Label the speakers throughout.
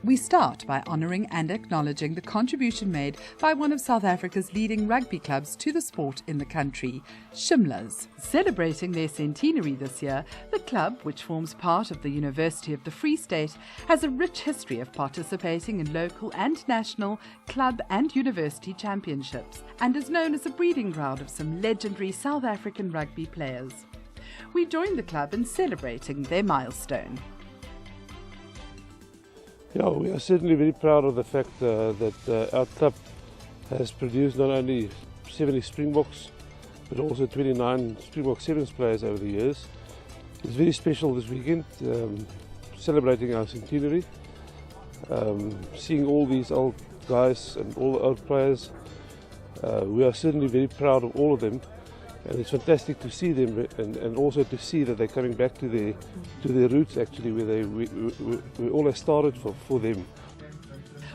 Speaker 1: We start by honouring and acknowledging the contribution made by one of South Africa's leading rugby clubs to the sport in the country, Shimlas. Celebrating their centenary this year, the club, which forms part of the University of the Free State, has a rich history of participating in local and national club and university championships and is known as a breeding ground of some legendary South African rugby players. We join the club in celebrating their milestone.
Speaker 2: Yeah, we are certainly very proud of the fact that our club has produced not only 70 Springboks but also 29 Springbok Sevens players over the years. It's very special this weekend, celebrating our centenary, seeing all these old guys and all the old players. We are certainly very proud of all of them, and it's fantastic to see them and also to see that they're coming back to their roots, actually, where we all have started for them.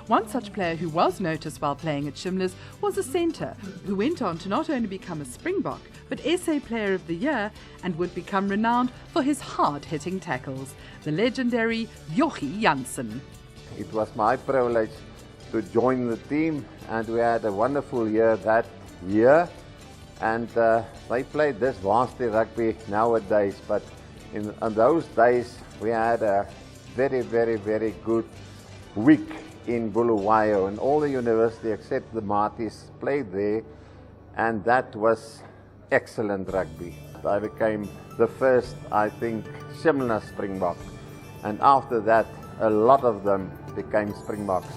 Speaker 1: One such player who was noticed while playing at Shimlas was a centre who went on to not only become a Springbok but SA Player of the Year and would become renowned for his hard-hitting tackles, the legendary Janssen.
Speaker 3: It was my privilege to join the team, and we had a wonderful year that year. And they played this varsity rugby nowadays, but in those days we had a very, very, very good week in Bulawayo, and all the university except the Marties played there, and that was excellent rugby. I became the first, I think, Shimlas Springbok, and after that a lot of them became Springboks.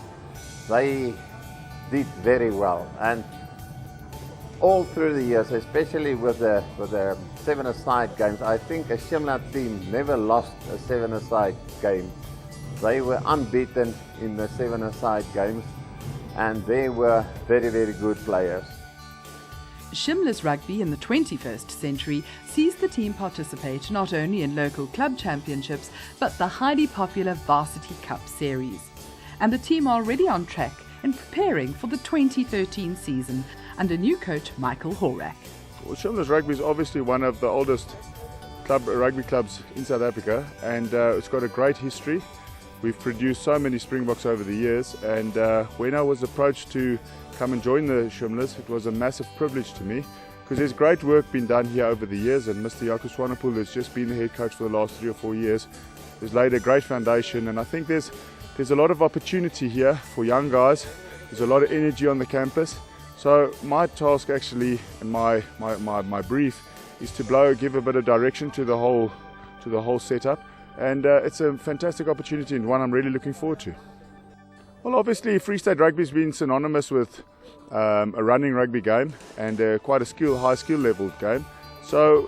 Speaker 3: They did very well, and all through the years, especially with the seven-a-side games, I think a Shimla team never lost a seven-a-side game. They were unbeaten in the seven-a-side games, and they were very, very good players.
Speaker 1: Shimlas rugby in the 21st century sees the team participate not only in local club championships, but the highly popular Varsity Cup series. And the team are already on track in preparing for the 2013 season under new coach Michael Horak.
Speaker 4: Well, Shimlas Rugby is obviously one of the oldest rugby clubs in South Africa, and it's got a great history. We've produced so many Springboks over the years, and when I was approached to come and join the Shimlas, it was a massive privilege to me, because there's great work been done here over the years, and Mr. Jaco Swanepoel, who's just been the head coach for the last 3 or 4 years, has laid a great foundation, and I think there's a lot of opportunity here for young guys. There's a lot of energy on the campus. So my task actually, and my brief, is to give a bit of direction to the whole setup, and it's a fantastic opportunity and one I'm really looking forward to. Well, obviously Free State Rugby has been synonymous with a running rugby game and quite a high skill level game. So,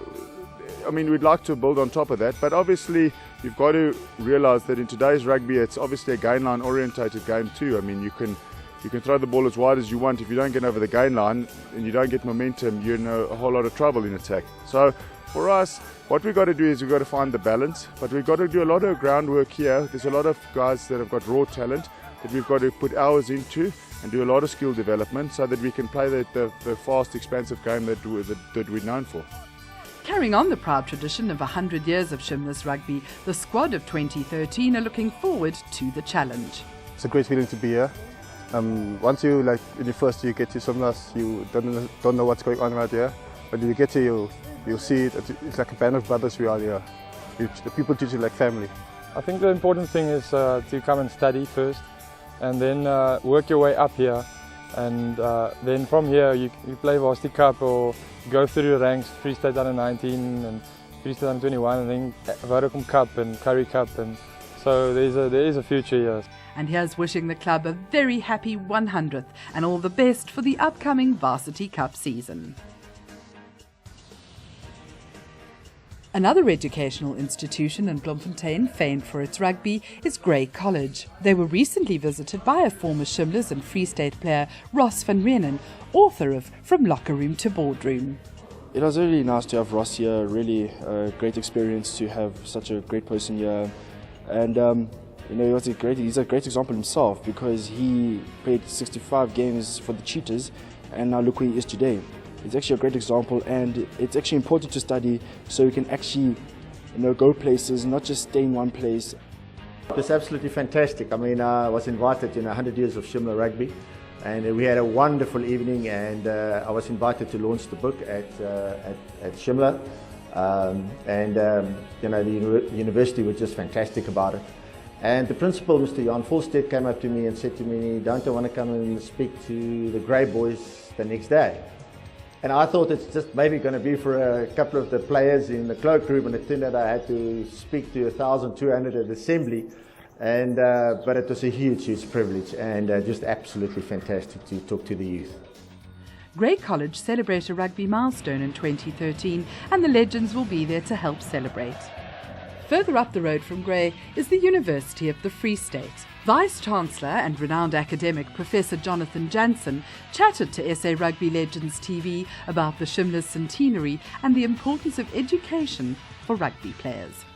Speaker 4: I mean, we'd like to build on top of that, but obviously you've got to realise that in today's rugby, it's obviously a gain line orientated game too. I mean, you can throw the ball as wide as you want. If you don't get over the gain line and you don't get momentum, you're in a whole lot of trouble in attack. So for us, what we've got to do is we've got to find the balance, but we've got to do a lot of groundwork here. There's a lot of guys that have got raw talent that we've got to put hours into and do a lot of skill development so that we can play the fast, expansive game that we're known for.
Speaker 1: Carrying on the proud tradition of 100 years of Shimlas rugby, the squad of 2013 are looking forward to the challenge.
Speaker 5: It's a great feeling to be here. Once you, in your first year, you get to Shimlas, you don't know what's going on right here. But when you get here, you'll see it. It's like a band of brothers we are here. The people treat you like family.
Speaker 6: I think the important thing is to come and study first, and then work your way up here. And then from here, you play Varsity Cup or go through the ranks, Free State Under 19 and Free State Under 21, and then Vodacom Cup and Curry Cup. And so there is a future here.
Speaker 1: And here's wishing the club a very happy 100th and all the best for the upcoming Varsity Cup season. Another educational institution in Bloemfontein famed for its rugby is Grey College. They were recently visited by a former Shimlas and Free State player, Ross van Reenen, author of From Locker Room to Boardroom.
Speaker 7: It was really nice to have Ross here, really a great experience to have such a great person here. And he's a great example himself, because he played 65 games for the Cheetahs and now look where he is today. It's actually a great example, and it's actually important to study so you can actually go places, not just stay in one place.
Speaker 8: It was absolutely fantastic. I mean, I was invited, 100 years of Shimla rugby, and we had a wonderful evening, and I was invited to launch the book at Shimla, the university was just fantastic about it. And the principal, Mr. Jan Volstedt, came up to me and said to me, don't I want to come and speak to the Grey boys the next day? And I thought it's just maybe going to be for a couple of the players in the cloakroom, and it turned out I had to speak to 1,200 at assembly. And, but it was a huge, huge privilege, and just absolutely fantastic to talk to the youth.
Speaker 1: Grey College celebrate a rugby milestone in 2013, and the Legends will be there to help celebrate. Further up the road from Grey is the University of the Free State. Vice-Chancellor and renowned academic Professor Jonathan Janssen chatted to SA Rugby Legends TV about the Shimlas centenary and the importance of education for rugby players.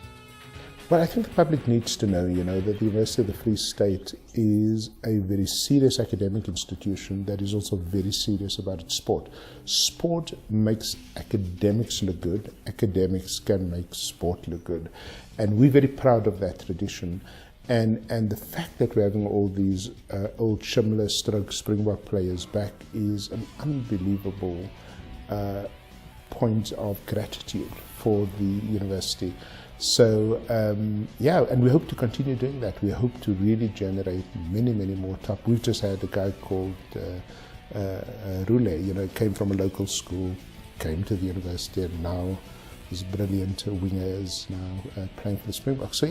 Speaker 9: Well, I think the public needs to know, that the University of the Free State is a very serious academic institution that is also very serious about its sport. Sport makes academics look good. Academics can make sport look good. And we're very proud of that tradition. And the fact that we're having all these old Shimlas Springbok players back is an unbelievable point of gratitude for the university. So, and we hope to continue doing that. We hope to really generate many, many more top. We've just had a guy called Rule, came from a local school, came to the university, and now is brilliant wingers now playing for the Springboks. So,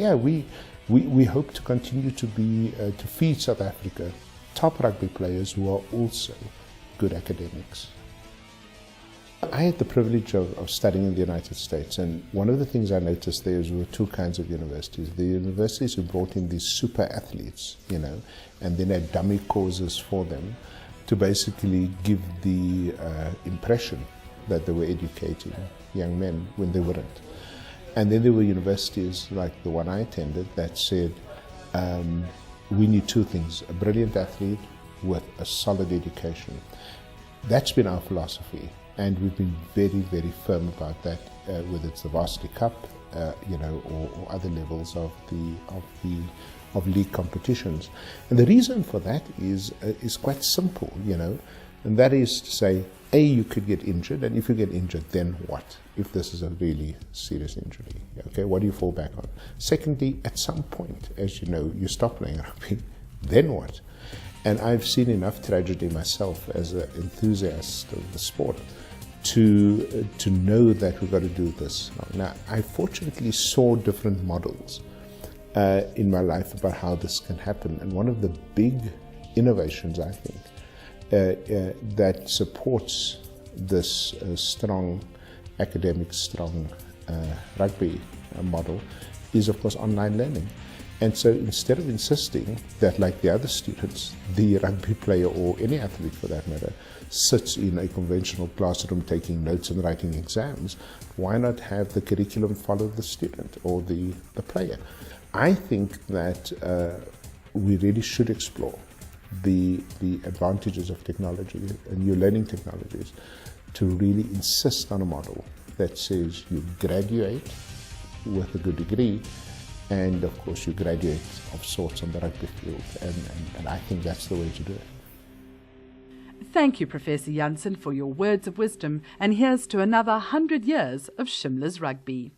Speaker 9: we hope to continue to be, to feed South Africa top rugby players who are also good academics. I had the privilege of studying in the United States, and one of the things I noticed there is there were two kinds of universities. The universities who brought in these super athletes, and then had dummy courses for them to basically give the impression that they were educating young men when they weren't. And then there were universities like the one I attended that said, we need two things, a brilliant athlete with a solid education. That's been our philosophy. And we've been very, very firm about that, whether it's the Varsity Cup, or other levels of league competitions. And the reason for that is quite simple, and that is to say, A, you could get injured, and if you get injured, then what? If this is a really serious injury, okay, what do you fall back on? Secondly, at some point, as you know, you stop playing rugby, then what? And I've seen enough tragedy myself as an enthusiast of the sport to know that we've got to do this. Now, I fortunately saw different models in my life about how this can happen. And one of the big innovations, I think, that supports this strong academic, strong rugby model is, of course, online learning. And so instead of insisting that, like the other students, the rugby player or any athlete for that matter, sits in a conventional classroom taking notes and writing exams, why not have the curriculum follow the student or the player? I think that we really should explore the advantages of technology and new learning technologies to really insist on a model that says you graduate with a good degree, and of course you graduate of sorts on the rugby field, and I think that's the way to do it.
Speaker 1: Thank you, Professor Janssen, for your words of wisdom, and here's to another 100 years of Shimla's rugby.